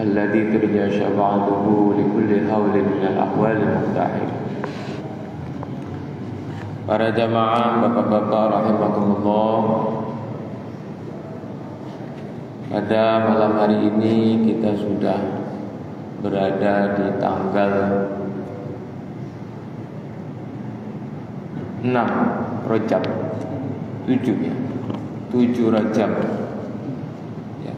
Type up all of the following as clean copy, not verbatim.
الذي ترجى شفاعته لكل هول من الأحوال المفتاحل. Para jamaah, bapak-bapak rahimakumullah, pada malam hari ini kita sudah berada di tanggal 6 Rajab 7 ya, 7 Rajab ya.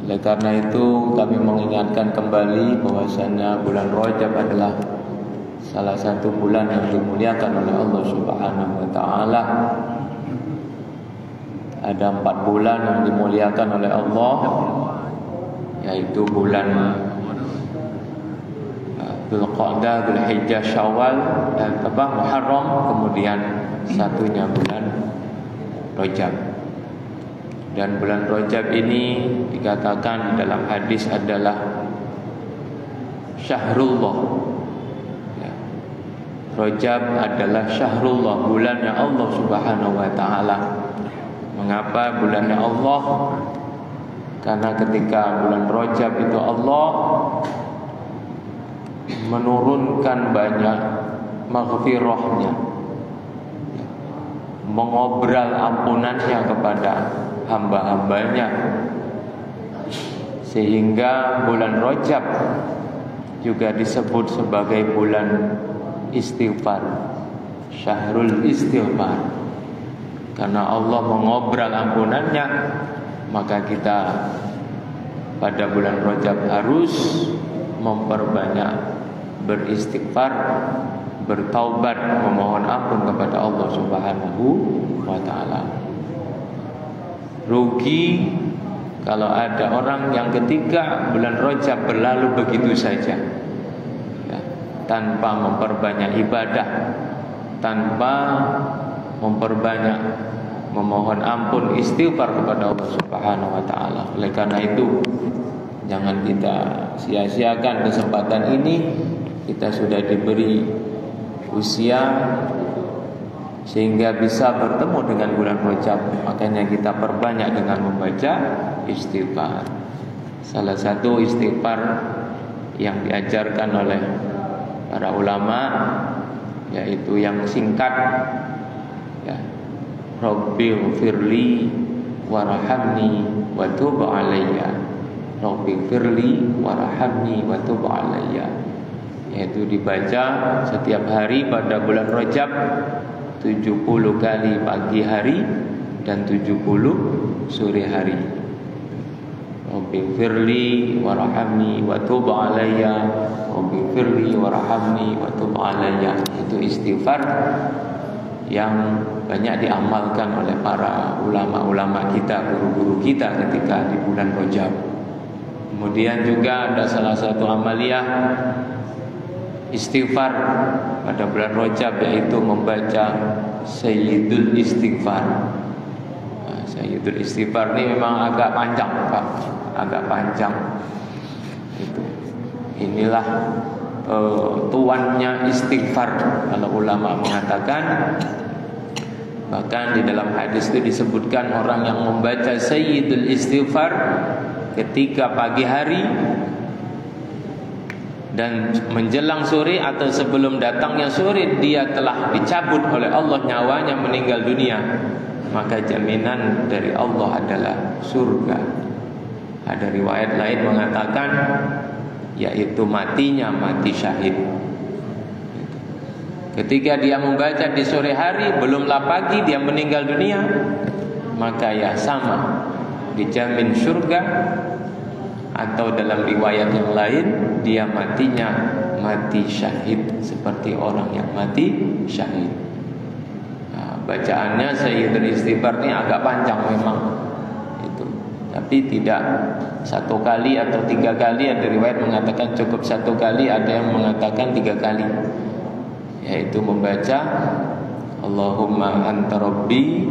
Oleh karena itu kami mengingatkan kembali bahwasanya bulan Rajab adalah salah satu bulan yang dimuliakan oleh Allah Subhanahu wa taala. Ada 4 bulan yang dimuliakan oleh Allah, yaitu bulan Dzulqa'dah, Dzulhijjah, Syawal dan Muharram, kemudian satunya bulan Rajab. Dan bulan Rajab ini dikatakan dalam hadis adalah Syahrullah. Rajab adalah Syahrullah, bulannya Allah Subhanahu wa taala. Mengapa bulannya Allah? Karena ketika bulan Rajab itu Allah menurunkan banyak maghfirahnya, mengobral ampunannya kepada hamba-hambanya, sehingga bulan Rajab juga disebut sebagai bulan istighfar, Syahrul Istighfar. Karena Allah mengobral ampunannya, maka kita pada bulan Rajab harus memperbanyak beristighfar, bertaubat, memohon ampun kepada Allah Subhanahu wa taala. Rugi kalau ada orang yang ketika bulan Rajab berlalu begitu saja ya, tanpa memperbanyak ibadah, tanpa memperbanyak memohon ampun, istighfar kepada Allah Subhanahu wa taala. Oleh karena itu jangan kita sia-siakan kesempatan ini. Kita sudah diberi usia sehingga bisa bertemu dengan bulan Rajab, makanya kita perbanyak dengan membaca istighfar. Salah satu istighfar yang diajarkan oleh para ulama yaitu yang singkat ya, Rabbighfirli warhamni wa tub alayya. Rabbighfirli warhamni wa tub alayya, yaitu dibaca setiap hari pada bulan Rajab 70 kali pagi hari dan 70 sore hari. Rabbighfirli warhamni wa tub alayya, Rabbighfirli warhamni wa tub alayya. Itu istighfar yang banyak diamalkan oleh para ulama-ulama kita, guru-guru kita ketika di bulan Rajab. Kemudian juga ada salah satu amaliyah istighfar pada bulan Rajab, yaitu membaca Sayyidul Istighfar. Nah, Sayyidul Istighfar ini memang agak panjang, Pak, agak panjang. Inilah tuannya istighfar kalau ulama mengatakan. Bahkan di dalam hadis itu disebutkan orang yang membaca Sayyidul Istighfar ketika pagi hari dan menjelang sore atau sebelum datangnya sore, dia telah dicabut oleh Allah nyawanya, meninggal dunia, maka jaminan dari Allah adalah surga. Ada riwayat lain mengatakan yaitu matinya mati syahid. Ketika dia membaca di sore hari, belumlah pagi dia meninggal dunia, maka ya sama, dijamin surga. Atau dalam riwayat yang lain, dia matinya mati syahid, seperti orang yang mati syahid. Nah, bacaannya Sayyidul Istighfar ini agak panjang memang itu, tapi tidak 1 kali atau 3 kali. Ada riwayat mengatakan cukup 1 kali, ada yang mengatakan 3 kali, yaitu membaca Allahumma anta rabbi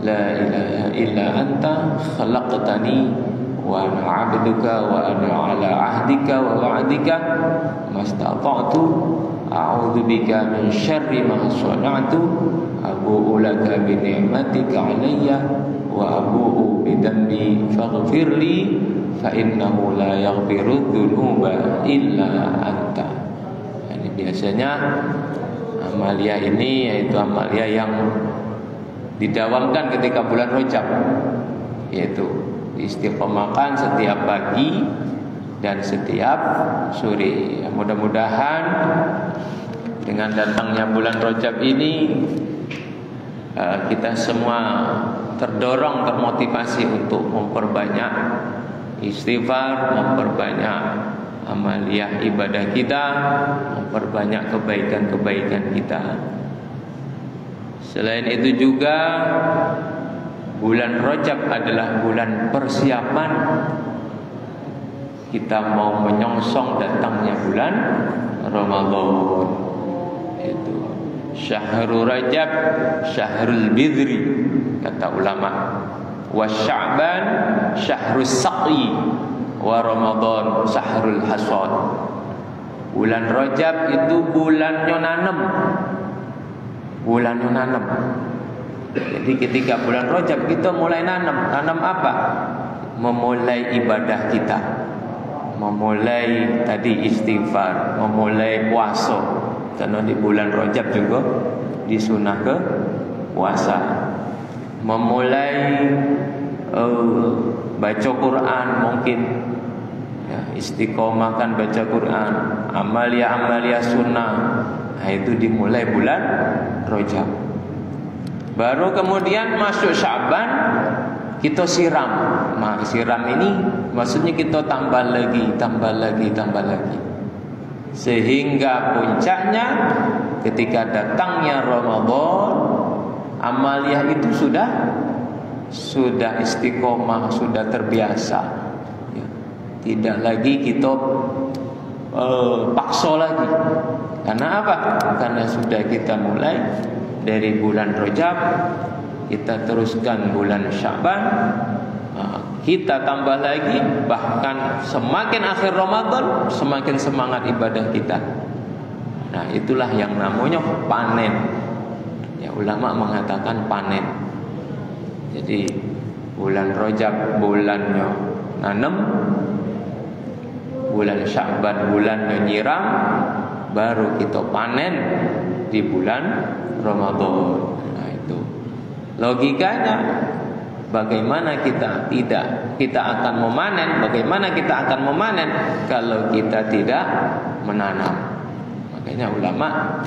la ilaha illa anta khalaqtani wa ana 'abduka wa ana 'ala 'ahdika wa wa'dika mastata'tu a'udzu bika min syarri ma sana'tu abu'u laka bi ni'matika 'alayya wa abu'u bi dhanbi faghfirli fa innahu la yaghfiru dzunuba illa anta. Ini biasanya amalia ini yaitu amalia yang didawamkan ketika bulan Rajab, yaitu istiqomahkan setiap pagi dan setiap sore. Mudah-mudahan dengan datangnya bulan Rajab ini kita semua terdorong, termotivasi untuk memperbanyak istighfar, memperbanyak amaliyah ibadah kita, memperbanyak kebaikan-kebaikan kita. Selain itu juga bulan Rajab adalah bulan persiapan kita mau menyongsong datangnya bulan Ramadan. Itu Syahrul Rajab Syahrul Bidri kata ulama, wa Sya'ban Syahrul Saqi, wa Ramadan Syahrul Hasad. Bulan Rajab itu bulannya nanem, bulannya nanam. Jadi ketika bulan Rajab kita mulai nanam. Nanam apa? Memulai ibadah kita, memulai tadi istighfar, memulai puasa. Karena di bulan Rajab juga disunah ke puasa. Memulai baca Quran mungkin ya, istiqomahkan baca Quran, amalia-amalia sunnah. Nah, itu dimulai bulan Rajab. Baru kemudian masuk Sya'ban kita siram. Nah, siram ini maksudnya kita tambah lagi, tambah lagi, tambah lagi. Sehingga puncaknya ketika datangnya Ramadan, amaliyah itu sudah istiqomah, sudah terbiasa. Ya. Tidak lagi kita paksa lagi. Karena apa? Karena sudah kita mulai dari bulan Rajab, kita teruskan bulan Sya'ban, kita tambah lagi, bahkan semakin akhir Ramadan semakin semangat ibadah kita. Nah, itulah yang namanya panen. Ya, ulama mengatakan panen. Jadi bulan Rajab bulannya nanam, bulan Sya'ban bulannya nyiram, baru kita panen di bulan Ramadan. Nah, itu logikanya. Bagaimana kita akan memanen? Bagaimana kita akan memanen kalau kita tidak menanam? Makanya ulama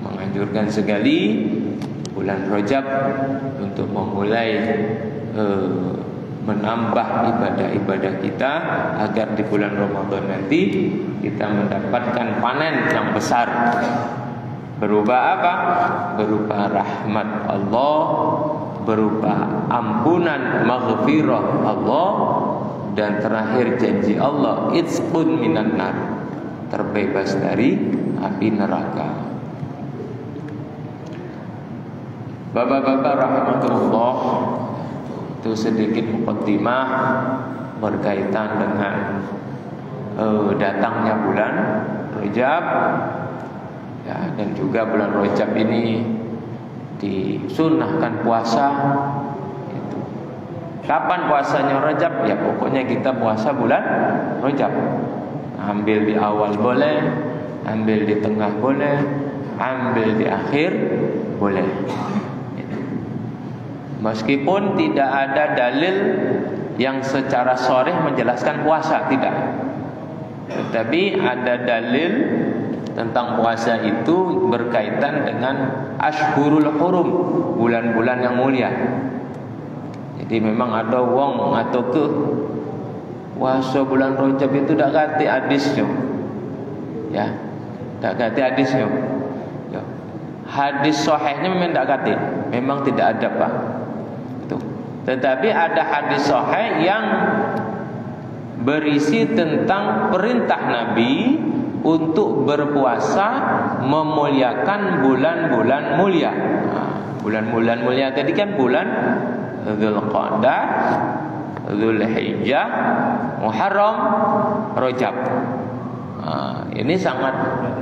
menganjurkan sekali bulan Rajab untuk memulai menambah ibadah-ibadah kita agar di bulan Ramadan nanti kita mendapatkan panen yang besar. Berupa apa? Berupa rahmat Allah, berupa ampunan maghfirah Allah, dan terakhir janji Allah, itqun minan nar, terbebas dari api neraka. Bapak-bapak rahmatullah, itu sedikit muqaddimah berkaitan dengan datangnya bulan Rajab. Ya, dan juga bulan Rajab ini disunahkan puasa. Itu. Kapan puasanya Rajab? Ya pokoknya kita puasa bulan Rajab. Ambil di awal boleh, ambil di tengah boleh, ambil di akhir boleh. Meskipun tidak ada dalil yang secara sharih menjelaskan puasa, tidak. Tetapi ada dalil tentang puasa itu berkaitan dengan Ashhurul Hurum, bulan-bulan yang mulia. Jadi memang ada wong atau ke puasa bulan Rajab itu dak kate hadisnya. Ya, dak kate hadisnya. Ya. Hadis sahihnya memang dak kate, memang tidak ada, Pak. Itu. Tetapi ada hadis sahih yang berisi tentang perintah Nabi untuk berpuasa memuliakan bulan-bulan mulia. Bulan-bulan mulia tadi kan bulan Dzulqa'dah, Dzulhijjah, Muharram, Rajab. Ini sangat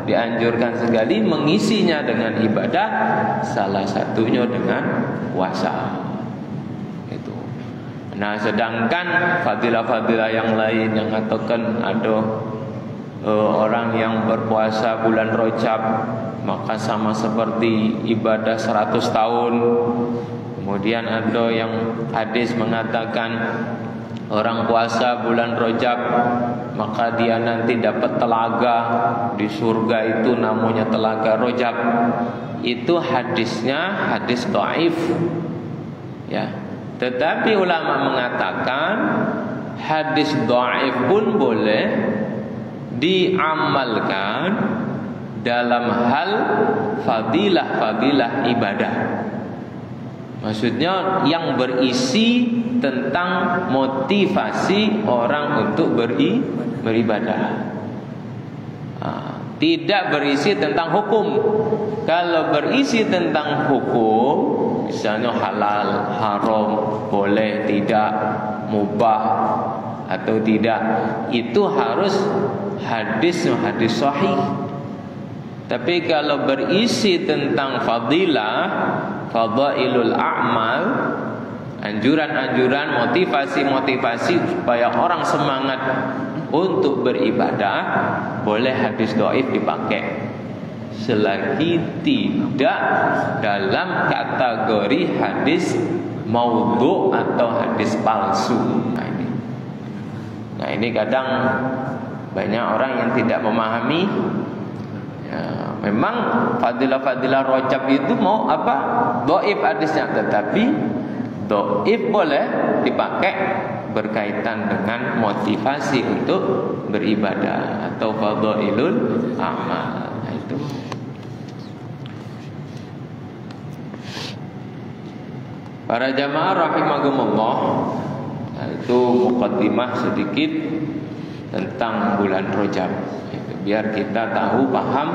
dianjurkan sekali mengisinya dengan ibadah, salah satunya dengan puasa. Itu. Nah, sedangkan fadilah-fadilah yang lain yang katakan ada orang yang berpuasa bulan Rajab maka sama seperti ibadah 100 tahun. Kemudian ada yang hadis mengatakan orang puasa bulan Rajab maka dia nanti dapat telaga di surga, itu namanya telaga Rajab. Itu hadisnya hadis dhaif. Ya. Tetapi ulama mengatakan hadis dhaif pun boleh diamalkan dalam hal fadilah-fadilah ibadah. Maksudnya yang berisi tentang motivasi orang untuk beribadah. Tidak berisi tentang hukum. Kalau berisi tentang hukum, misalnya halal, haram, boleh, tidak, mubah atau tidak, itu harus hadis sahih. Tapi kalau berisi tentang fadilah, fadailul a'mal, anjuran-anjuran, motivasi-motivasi supaya orang semangat untuk beribadah, boleh hadis dhaif dipakai selagi tidak dalam kategori hadis maudhu atau hadis palsu. Nah ini kadang banyak orang yang tidak memahami. Ya, memang fadilah-fadilah Rajab itu mau apa? Dhaif hadisnya, tetapi dhaif boleh dipakai berkaitan dengan motivasi untuk beribadah atau fadailul amal. Nah, itu. Para jamaah rahimakumullah, nah, itu muqaddimah sedikit tentang bulan Rajab. Biar kita tahu, paham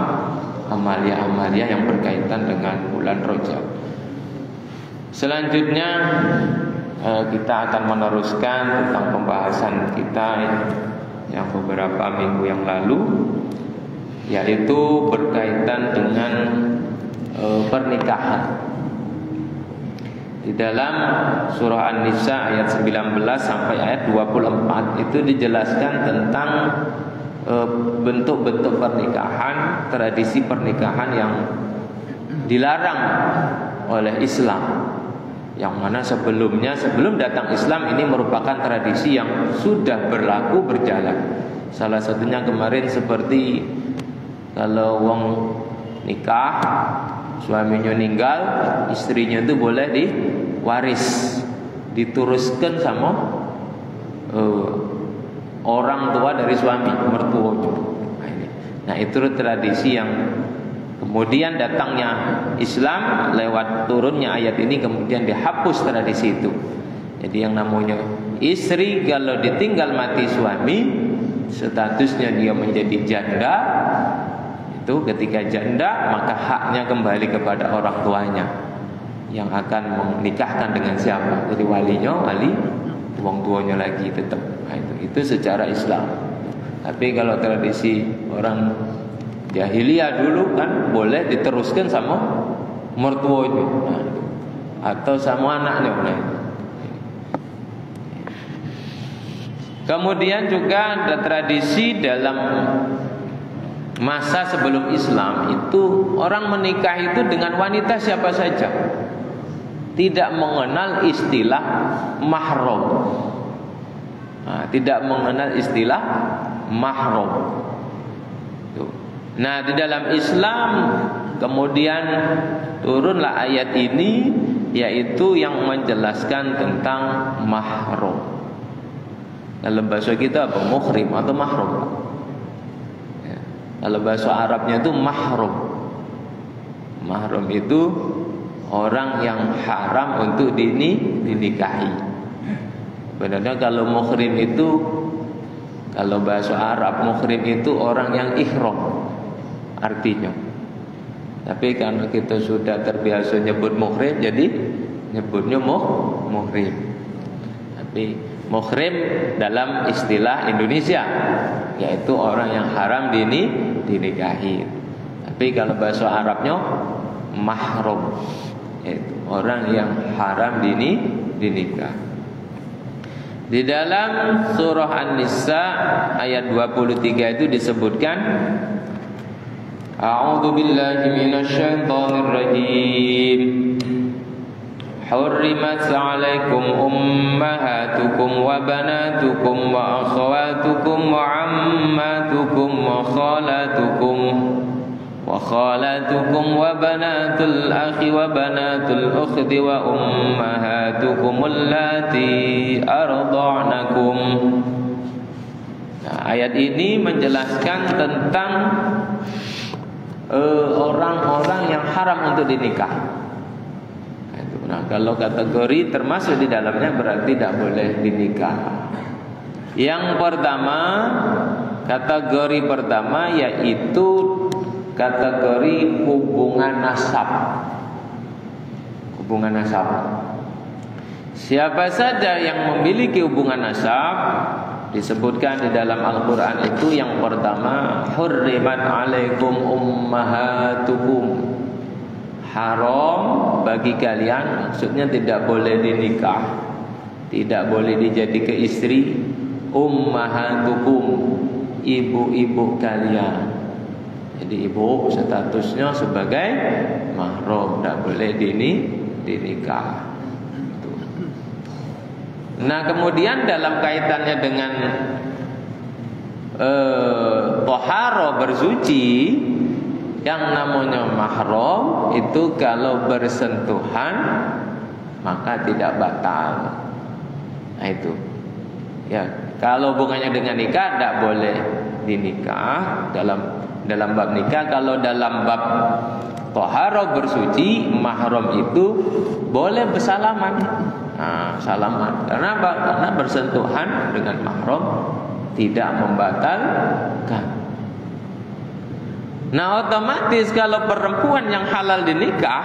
amalia-amalia yang berkaitan dengan bulan Rajab. Selanjutnya kita akan meneruskan tentang pembahasan kita yang beberapa minggu yang lalu, yaitu berkaitan dengan pernikahan. Di dalam surah An-Nisa ayat 19 sampai ayat 24 itu dijelaskan tentang bentuk-bentuk pernikahan, tradisi pernikahan yang dilarang oleh Islam, yang mana sebelum datang Islam ini merupakan tradisi yang sudah berlaku berjalan. Salah satunya kemarin seperti kalau wong nikah, suaminya meninggal, istrinya itu boleh diwaris, diteruskan sama orang tua dari suami, mertua. Nah itu tradisi yang kemudian datangnya Islam lewat turunnya ayat ini kemudian dihapus tradisi itu. Jadi yang namanya istri kalau ditinggal mati suami, statusnya dia menjadi janda. Itu ketika janda maka haknya kembali kepada orang tuanya yang akan menikahkan dengan siapa. Jadi walinya wali wong tuanya lagi tetap. Nah, itu secara Islam. Tapi kalau tradisi orang jahiliyah dulu kan boleh diteruskan sama mertuanya, nah, atau sama anaknya. Nah, kemudian juga ada tradisi dalam masa sebelum Islam itu orang menikah itu dengan wanita siapa saja, tidak mengenal istilah mahram. Nah, tidak mengenal istilah mahram. Nah, di dalam Islam kemudian turunlah ayat ini, yaitu yang menjelaskan tentang mahram. Dalam bahasa kita apa? Muhrim atau mahram. Ya. Kalau bahasa Arabnya itu mahram. Mahram itu orang yang haram untuk dinikahi. Sebenarnya kalau muhrim itu, kalau bahasa Arab muhrim itu orang yang ihram artinya. Tapi karena kita sudah terbiasa nyebut muhrim, jadi nyebutnya muhrim. Tapi muhrim dalam istilah Indonesia yaitu orang yang haram dinikahi. Tapi kalau bahasa Arabnya mahram, yaitu orang yang haram dinikah. Di dalam surah An-Nisa ayat 23 itu disebutkan, A'udzu billahi minasyaitonir rajim. Hurrimat 'alaikum ummahatukum wa banatukum wa akhawatukum wa 'ammatukum wa khalatukum wa banatul akhi wa banatul ukhti wa ummahatukum allati arda'nakum. Nah, ayat ini menjelaskan tentang orang-orang yang haram untuk dinikah. Nah, kalau kategori termasuk di dalamnya berarti tidak boleh dinikah. Yang pertama, kategori pertama yaitu kategori hubungan nasab. Hubungan nasab. Siapa saja yang memiliki hubungan nasab, disebutkan di dalam Al-Quran itu yang pertama, hurrimat 'alaikum ummahatukum. Haram bagi kalian, maksudnya tidak boleh dinikah, tidak boleh dijadikan istri, ummahatukum, ibu-ibu kalian. Jadi ibu statusnya sebagai mahram, tidak boleh dinikah. Nah, kemudian dalam kaitannya dengan toharo bersuci, yang namanya mahram itu kalau bersentuhan maka tidak batal. Nah itu, ya kalau hubungannya dengan nikah tidak boleh dinikah dalam bab nikah. Kalau dalam bab toharo bersuci, mahram itu boleh bersalaman. Nah, salaman. Karena apa? Karena bersentuhan dengan mahram tidak membatalkan. Nah, otomatis kalau perempuan yang halal dinikah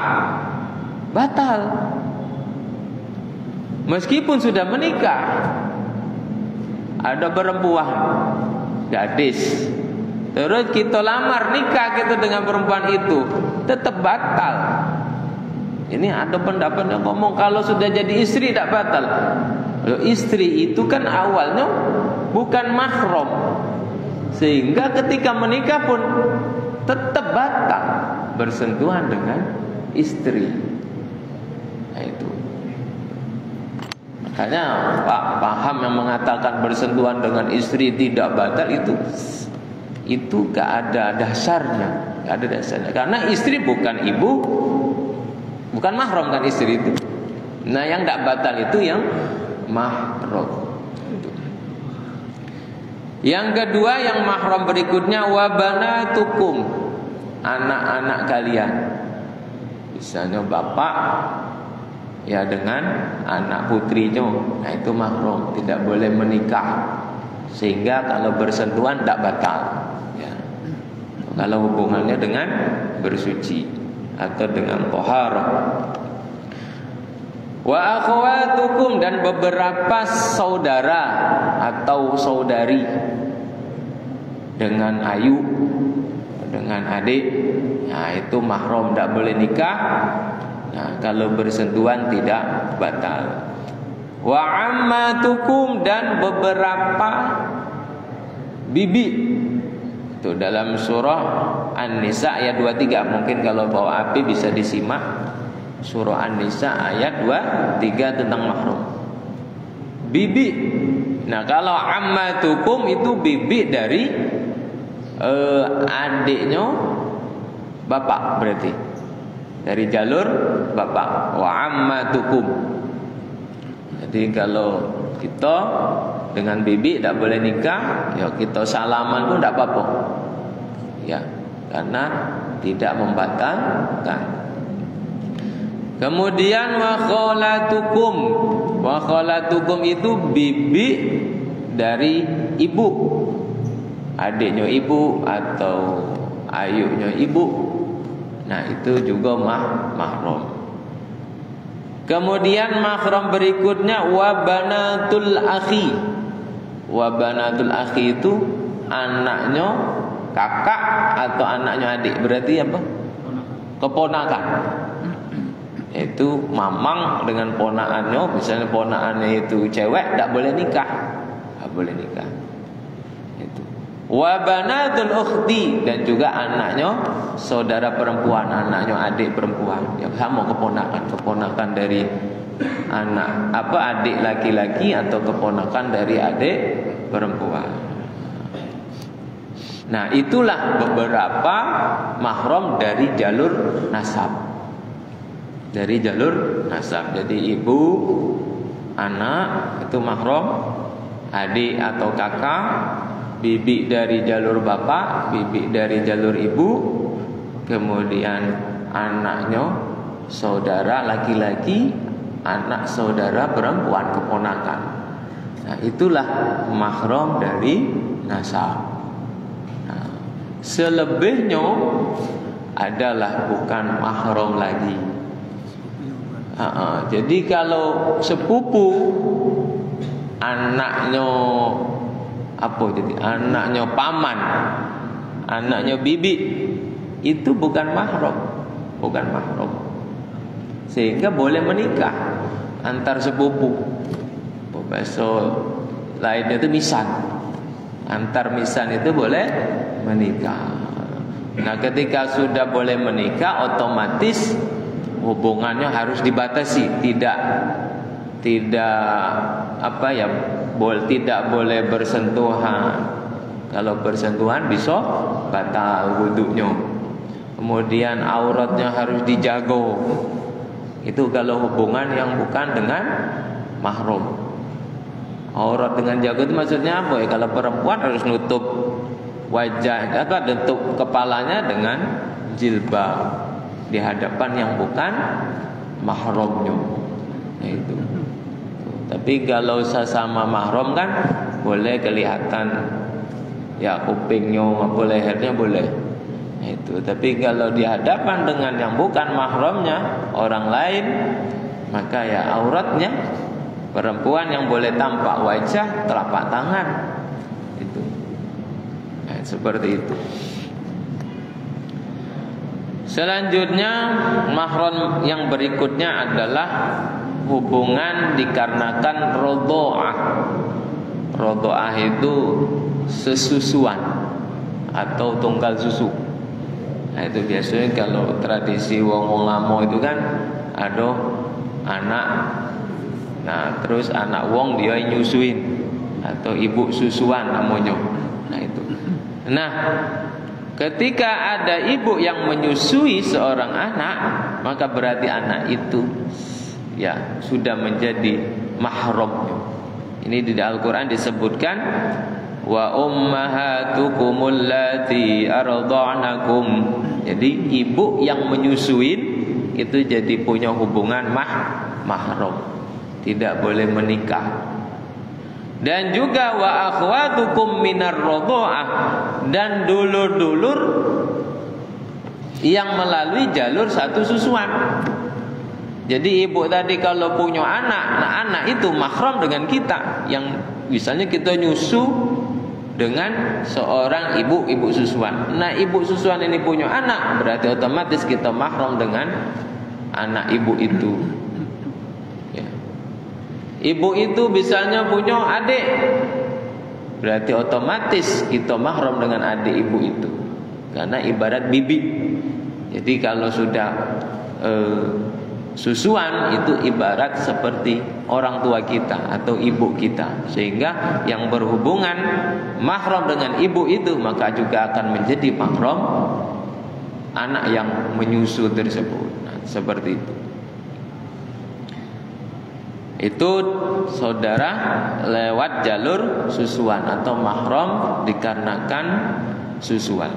batal. Meskipun sudah menikah, ada perempuan gadis, terus kita lamar nikah kita dengan perempuan itu, tetap batal. Ini ada pendapat yang ngomong kalau sudah jadi istri tidak batal. Loh, istri itu kan awalnya bukan mahram, sehingga ketika menikah pun tetap batal bersentuhan dengan istri. Nah itu. Makanya Pak paham yang mengatakan bersentuhan dengan istri tidak batal itu gak ada dasarnya, gak ada dasarnya. Karena istri bukan ibu, bukan mahram kan istri itu. Nah, yang gak batal itu yang mahram. Yang kedua, yang mahram berikutnya wabanatukum, anak-anak kalian. Misalnya bapak ya dengan anak putrinya, nah itu mahram, tidak boleh menikah. Sehingga kalau bersentuhan tidak batal. Ya. Kalau hubungannya dengan bersuci atau dengan toharah. Wa akhwatukum, dan beberapa saudara atau saudari dengan ayu, dengan adik, nah itu mahram, tidak boleh nikah. Nah, kalau bersentuhan tidak batal. Wa ammatukum, dan beberapa bibi. Itu dalam surah An-Nisa ayat 23. Mungkin kalau bawa api bisa disimak. Surah An-Nisa ayat 23 tentang mahram. Bibi. Nah, kalau ammatukum itu bibi dari adiknya bapak, berarti dari jalur bapak. Wa ammatukum. Jadi kalau kita dengan bibi tidak boleh nikah, ya kita salaman pun tidak apa-apa. Ya, karena tidak membatalkan. Kemudian wa khalatukum. Wa khalatukum itu bibi dari ibu, adiknya ibu atau ayunya ibu. Nah, itu juga mahram. Kemudian mahram berikutnya wa banatul akhi. Wa banatul akhi itu anaknya kakak atau anaknya adik. Berarti apa? Keponakan. Itu mamang dengan ponakannya, misalnya ponakannya itu cewek, tidak boleh nikah, tidak boleh nikah. Itu. Wa banatul ukhti, dan juga anaknya saudara perempuan, anaknya adik perempuan, yang sama keponakan dari anak adik laki-laki atau keponakan dari adik perempuan. Nah, itulah beberapa mahram dari jalur nasab. Dari jalur nasab. Jadi ibu, anak itu mahram, adik atau kakak, bibi dari jalur bapak, bibi dari jalur ibu, kemudian anaknya saudara laki-laki, anak saudara perempuan keponakan. Nah, itulah mahram dari nasab. Nah, selebihnya adalah bukan mahram lagi. Jadi kalau sepupu anaknya jadi anaknya paman, anaknya bibi, itu bukan mahram, sehingga boleh menikah antar sepupu. Bahasa lainnya itu misan, antar misan itu boleh menikah. Nah, ketika sudah boleh menikah, otomatis hubungannya harus dibatasi, tidak boleh bersentuhan. Kalau bersentuhan bisa batal wudunya. Kemudian auratnya harus dijaga. Itu kalau hubungan yang bukan dengan mahram. Aurat dengan jaga itu maksudnya apa ya? Kalau perempuan harus nutup wajah atau nutup kepalanya dengan jilbab di hadapan yang bukan mahramnya. Nah, itu. Tapi kalau sesama mahram kan boleh kelihatan ya kupingnya, apa lehernya boleh. Nah, itu. Tapi kalau di hadapan dengan yang bukan mahramnya, orang lain, maka ya auratnya perempuan yang boleh tampak wajah, telapak tangan. Itu. Nah, seperti itu. Selanjutnya mahram yang berikutnya adalah hubungan dikarenakan rodho'ah. Rodho'ah itu sesusuan atau tunggal susu. Nah, itu biasanya kalau tradisi wong lamo itu kan ada anak, nah terus anak wong dia nyusuin atau ibu susuan namanya. Nah, itu. Nah, ketika ada ibu yang menyusui seorang anak, maka berarti anak itu ya sudah menjadi mahramnya. Ini di Al-Qur'an disebutkan wa ummahatukumul lati arda'nakum. Jadi ibu yang menyusuin itu jadi punya hubungan mahram, tidak boleh menikah. Dan juga wa akhwatukum minar radha'ah, dan dulur-dulur yang melalui jalur satu susuan. Jadi ibu tadi kalau punya anak, nah anak itu mahram dengan kita. Yang misalnya kita nyusu dengan seorang ibu susuan. Nah, ibu susuan ini punya anak, berarti otomatis kita mahram dengan anak ibu itu. Ya. Ibu itu misalnya punya adik, berarti otomatis kita mahram dengan adik ibu itu, karena ibarat bibi. Jadi kalau sudah susuan itu ibarat seperti orang tua kita atau ibu kita, sehingga yang berhubungan mahram dengan ibu itu maka juga akan menjadi mahram anak yang menyusu tersebut. Nah, seperti itu. Itu saudara lewat jalur susuan atau mahram dikarenakan susuan.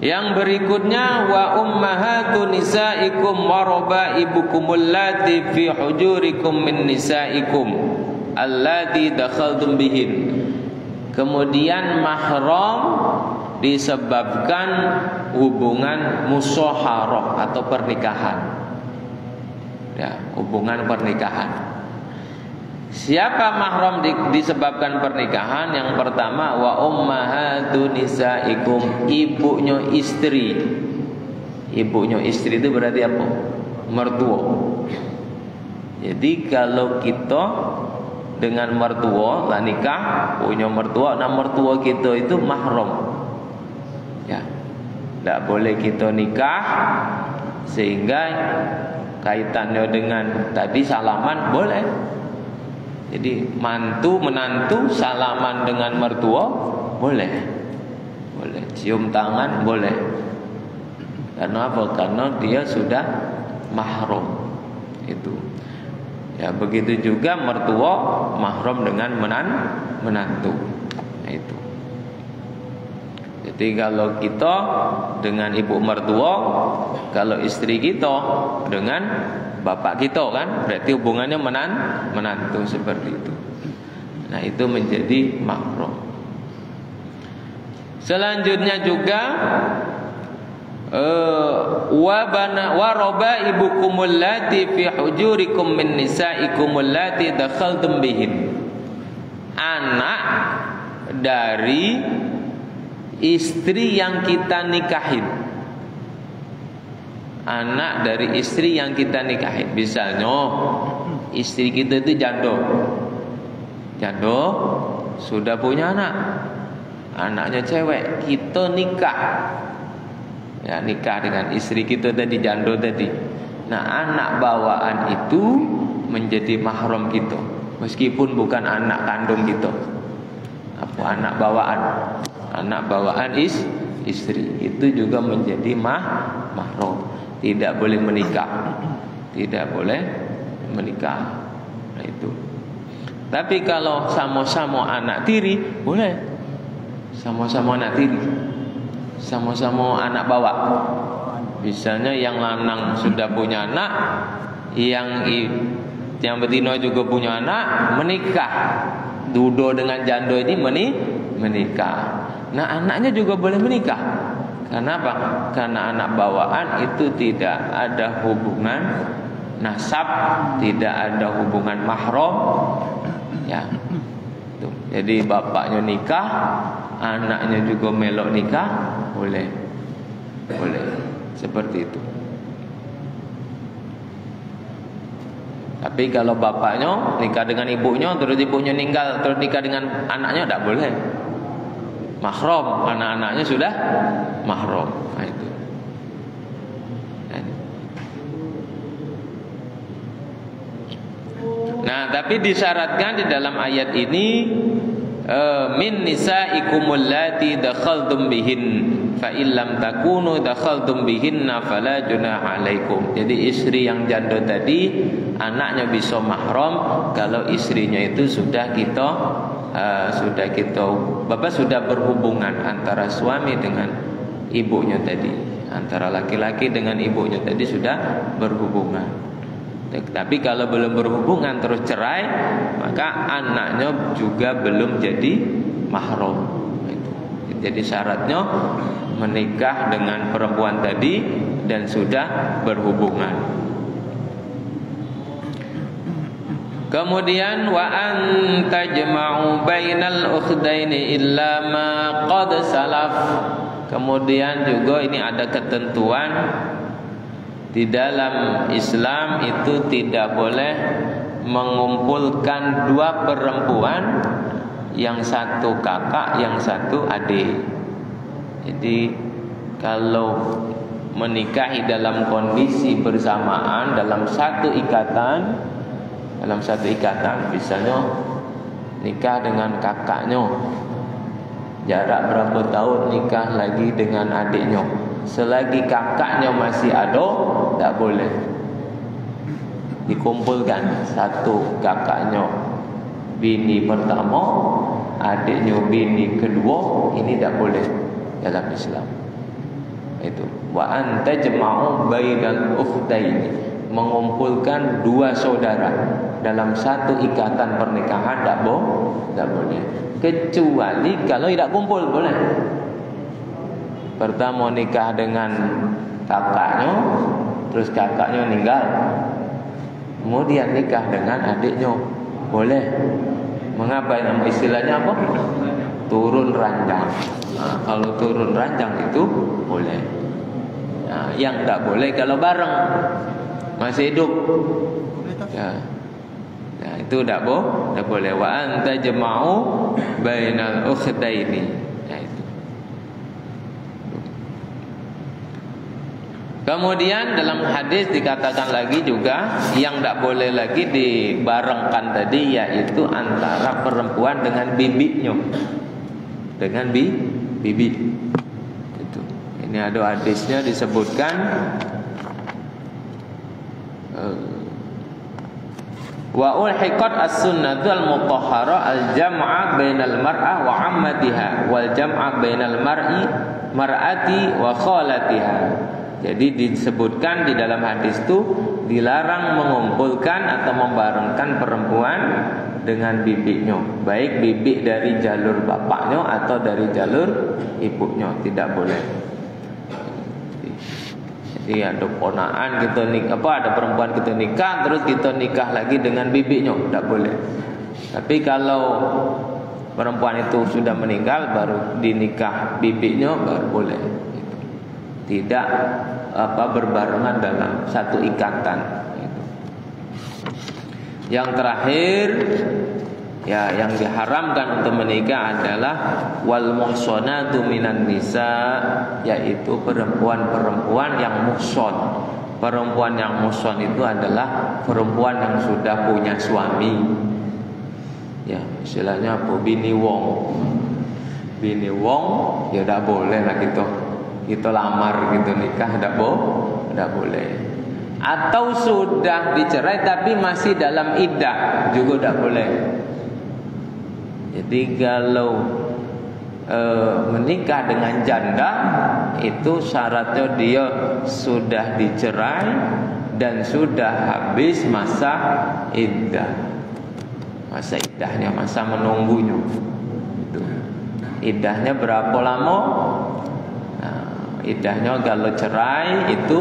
Yang berikutnya wa ummahatu nisaikum wa rabaibukum allati fi hujurikum min nisaikum allati dakhaltum bihin. Kemudian mahram disebabkan hubungan musyaharah atau pernikahan. Ya, hubungan pernikahan. Siapa mahram disebabkan pernikahan? Yang pertama wa ummahatu nisaikum, ibunya istri. Ibunya istri itu berarti apa? Mertua. Jadi kalau kita dengan mertua lah nikah, punya mertua, nah mertua kita itu mahram. Ya. Tidak boleh kita nikah sehingga kaitannya dengan tadi salaman boleh. Jadi mantu menantu salaman dengan mertua boleh. Boleh cium tangan boleh. Karena apa? Karena dia sudah mahram. Itu. Ya begitu juga mertua mahram dengan menantu. Nah, itu. Jadi kalau kita dengan ibu mertua, kalau istri kita dengan bapak kita kan, berarti hubungannya menantu seperti itu. Nah itu menjadi mahram. Selanjutnya juga wa rabaibukumul lati fi hujurikum min nisaikumul lati dakhaltum bihin. Anak dari istri yang kita nikahin. Anak dari istri yang kita nikahin. Misalnya istri kita itu janda. Janda sudah punya anak. Anaknya cewek, kita nikah. Ya, nikah dengan istri kita tadi, janda tadi. Nah, anak bawaan itu menjadi mahram kita, meskipun bukan anak kandung kita. Apa anak bawaan? Anak bawaan istri itu juga menjadi mahram. Tidak boleh menikah. Tidak boleh menikah. Nah, itu. Tapi kalau sama-sama anak tiri boleh. Sama-sama anak tiri. Sama-sama anak bawa. Misalnya yang lanang sudah punya anak, yang betina juga punya anak, menikah. Dudo dengan jando ini menikah. Nah, anaknya juga boleh menikah. Kenapa? Karena anak bawaan itu tidak ada hubungan nasab, tidak ada hubungan mahram. Ya. Tuh. Jadi bapaknya nikah, anaknya juga melok nikah, boleh. Boleh. Seperti itu. Tapi kalau bapaknya nikah dengan ibunya, terus ibunya meninggal, terus nikah dengan anaknya, tidak boleh. Mahram, anak-anaknya sudah mahram. Nah, itu. Nah, tapi disyaratkan di dalam ayat ini min nisaikumul lati dakhaltum bihin fa illam takunu dakhaltum bihinna fala junaha alaikum. Jadi istri yang janda tadi anaknya bisa mahram kalau istrinya itu sudah kita bapak sudah berhubungan antara suami dengan ibunya tadi, antara laki-laki dengan ibunya tadi sudah berhubungan. Tapi kalau belum berhubungan terus cerai, maka anaknya juga belum jadi mahram. Jadi syaratnya menikah dengan perempuan tadi dan sudah berhubungan. Kemudian wa antajma'u bainal ukhdaini illa ma qad salaf. Kemudian juga ini ada ketentuan di dalam Islam itu tidak boleh mengumpulkan dua perempuan, yang satu kakak, yang satu adik. Jadi kalau menikahi dalam kondisi bersamaan dalam satu ikatan, misalnya nikah dengan kakaknya, jarak berapa tahun nikah lagi dengan adiknya, selagi kakaknya masih ada, tak boleh dikumpulkan. Satu kakaknya bini pertama, adiknya bini kedua, ini tak boleh dalam Islam. Itu wa antajma'u bainal ukhtaini, mengumpulkan dua saudara dalam satu ikatan pernikahan tak boleh. Kecuali kalau tidak kumpul boleh. Pertama nikah dengan kakaknya, terus kakaknya meninggal, kemudian nikah dengan adiknya, boleh. Mengapa? Nama istilahnya apa? Turun ranjang. Nah, kalau turun ranjang itu boleh. Nah, yang tidak boleh kalau bareng masih hidup. Ya. Nah, itu tidak boleh. Wa anta jama'u bainal ukhtaini. Nah, itu. Kemudian dalam hadis dikatakan lagi juga yang tidak boleh lagi dibarengkan tadi, yaitu antara perempuan dengan bibinya. Dengan bibi. Itu. Ini ada hadisnya disebutkan wa ulhiqat as-sunnatu al-mutahhara al-jam'a bainal mar'ah wa 'ammatiha wal jam'a bainal mar'ati wa khalatiha. Jadi disebutkan di dalam hadis itu dilarang mengumpulkan atau membarengkan perempuan dengan bibinya, baik bibi dari jalur bapaknya atau dari jalur ibunya, tidak boleh. Jadi ada ponaan kita nikah, ada perempuan kita nikah terus kita nikah lagi dengan bibinya, tidak boleh. Tapi kalau perempuan itu sudah meninggal baru dinikah bibinya baru boleh. Tidak berbarengan dalam satu ikatan. Yang terakhir, ya, yang diharamkan untuk menikah adalah wal muhsanatu minan nisa, yaitu perempuan-perempuan yang muhson. Perempuan yang muhson itu adalah perempuan yang sudah punya suami. Ya, istilahnya apa? Bini wong. Bini wong ya tidak boleh lah gitu. Kita lamar gitu nikah tidak boleh. Atau sudah dicerai tapi masih dalam iddah juga tidak boleh. Jadi kalau menikah dengan janda itu syaratnya dia sudah dicerai dan sudah habis masa iddah. Masa iddahnya, masa menunggunya. Itu. Iddahnya berapa lama? Iddahnya kalau cerai itu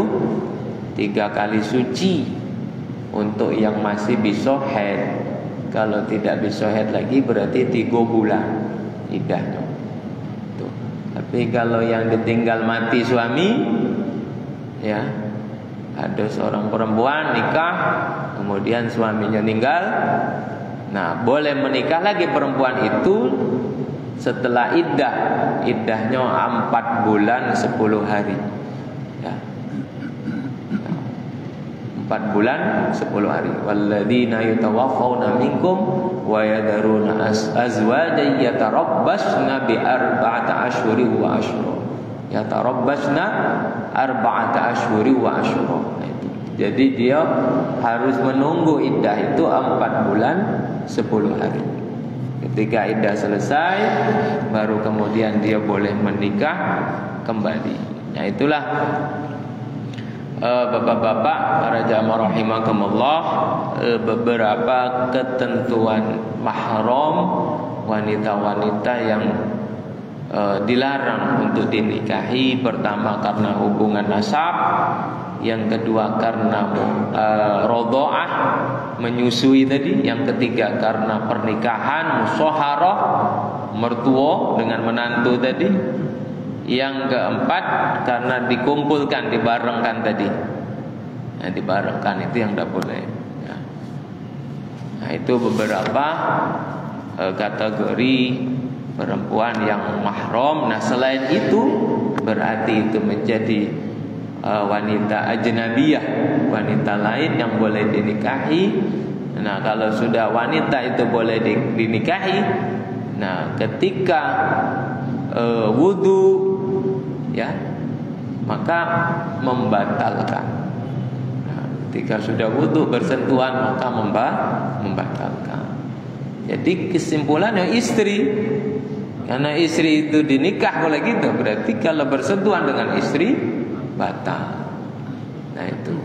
3 kali suci untuk yang masih bisa haid. Kalau tidak bisa haid lagi berarti 3 bulan iddahnya. Tuh. Tapi kalau yang ditinggal mati suami, ya, ada seorang perempuan nikah, kemudian suaminya meninggal, nah boleh menikah lagi perempuan itu setelah iddahnya 4 bulan 10 hari, ya. 4 bulan 10 hari. Walladzina yatawaffawna minkum wa yadaruna azwajan yatarabbasna bi 4 ashhuri wa ashra. Yatarabbasna 4 ashhuri wa ashra. Jadi dia harus menunggu iddah itu 4 bulan 10 hari. Ketika iddah selesai, baru kemudian dia boleh menikah kembali. Nah, itulah bapak-bapak para jamaah rahimakumullah, beberapa ketentuan mahram wanita-wanita yang dilarang untuk dinikahi. Pertama karena hubungan nasab, yang kedua karena rodho'ah, menyusui tadi, yang ketiga karena pernikahan musyaharah, mertua dengan menantu tadi, yang keempat karena dikumpulkan, dibarengkan tadi. Nah, dibarengkan itu yang tidak boleh, ya. Nah, itu beberapa kategori perempuan yang mahram. Nah, selain itu berarti itu menjadi wanita ajnabiyah, wanita lain yang boleh dinikahi. Nah, kalau sudah wanita itu boleh dinikahi, nah ketika wudu, ya, maka membatalkan. Nah, ketika sudah wudu bersentuhan maka membatalkan. Jadi kesimpulannya istri, karena istri itu dinikah oleh kita, berarti kalau bersentuhan dengan istri batal. Nah, itu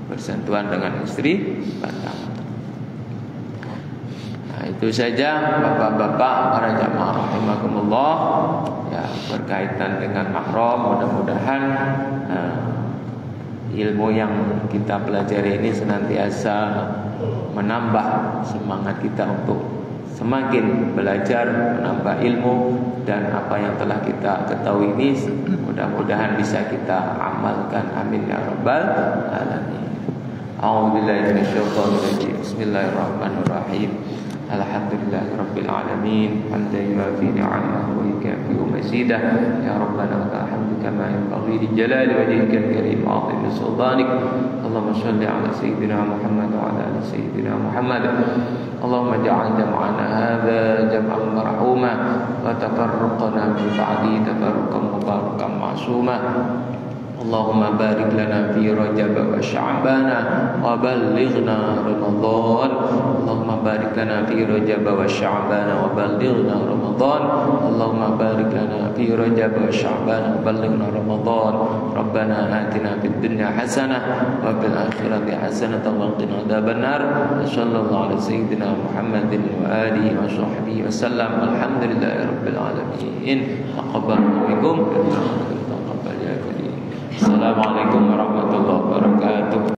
bersentuhan dengan istri batal. Nah, itu saja bapak-bapak para jamaah rahimakumullah, ya, berkaitan dengan mahram. Mudah-mudahan ilmu yang kita pelajari ini senantiasa menambah semangat kita untuk semakin belajar, menambah ilmu, dan apa yang telah kita ketahui ini mudah-mudahan bisa kita amalkan. Amin ya rabbal alamin. A'udzubillahi minasyaitonir rajim. Bismillahirrahmanirrahim. Alhamdulillahirabbil alamin. Hamdan yuwafi ni'amahu wa yukafi'u mazidah. Ya rabbana lakal hamdu kama yanbaghi li jalali wajhikal karim wa 'azimi sultanik. Allahumma shalli ala sayyidina Muhammad wa ala ali sayyidina Muhammad. Allahumma ja'al jam'ana hadza jam'an marhuma wa tafarraqana min ba'di tafarruqan mubarakan ma'suma. Allahumma barik lana fi Rajab wa Sya'ban wa ballighna Ramadan. Allahumma barik lana fi Rajab wa Sya'ban wa ballighna Ramadan. Allahumma barik lana fi Rajab wa Sya'ban wa ballighna Ramadan. Rabbana atina fid dunya hasanah wa fil akhirati hasanah wa qina adzabannar. Sallallahu ala sayyidina Muhammadin wa alihi wa sahbihi wa sallam. Alhamdulillahirabbil alamin. Taqabbal minkum. Assalamualaikum warahmatullahi wabarakatuh.